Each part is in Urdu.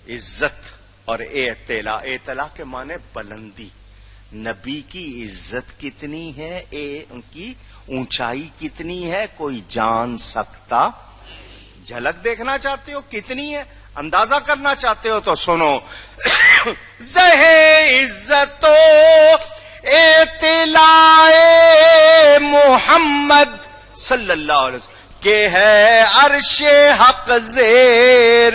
عزت اور اعتلا. اعتلا کے معنی بلندی. نبی کی عزت کتنی ہے، ان کی اونچائی کتنی ہے، کوئی جان سکتا. جھلک دیکھنا چاہتے ہو کتنی ہے، اندازہ کرنا چاہتے ہو تو سنو. زہ عزت و اطلاع محمد صلی اللہ علیہ وسلم کہ ہے عرش حق زیر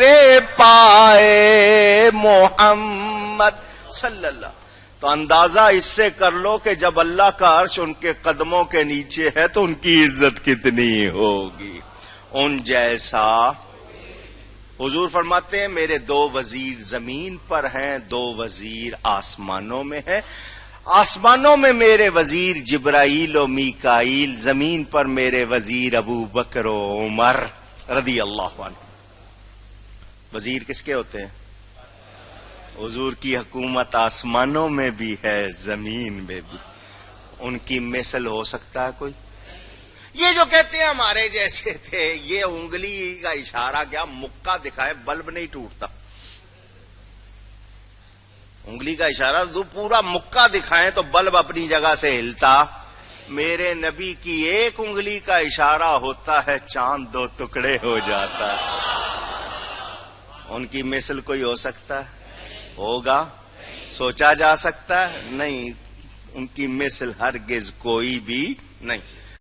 پائے محمد صلی اللہ. تو اندازہ اس سے کر لو کہ جب اللہ کا عرش ان کے قدموں کے نیچے ہے تو ان کی عزت کتنی ہوگی. ان جیسا حضور فرماتے ہیں میرے 2 وزیر زمین پر ہیں، 2 وزیر آسمانوں میں ہیں. آسمانوں میں میرے وزیر جبرائیل و میکائیل، زمین پر میرے وزیر ابو بکر و عمر رضی اللہ عنہ. وزیر کس کے ہوتے ہیں؟ حضور کی حکومت آسمانوں میں بھی ہے، زمین میں بھی. ان کی مثل ہو سکتا ہے کوئی؟ یہ جو کہتے ہیں ہمارے جیسے تھے، یہ انگلی کا اشارہ کیا، مکہ دکھائے بلب نہیں ٹوٹتا. انگلی کا اشارہ تو پورا مکہ دکھائیں تو بلب اپنی جگہ سے ہلتا. میرے نبی کی ایک انگلی کا اشارہ ہوتا ہے، چاند 2 ٹکڑے ہو جاتا ہے. ان کی مثل کوئی ہو سکتا ہے؟ ہوگا؟ سوچا جا سکتا ہے؟ نہیں. ان کی مثل ہرگز کوئی بھی نہیں.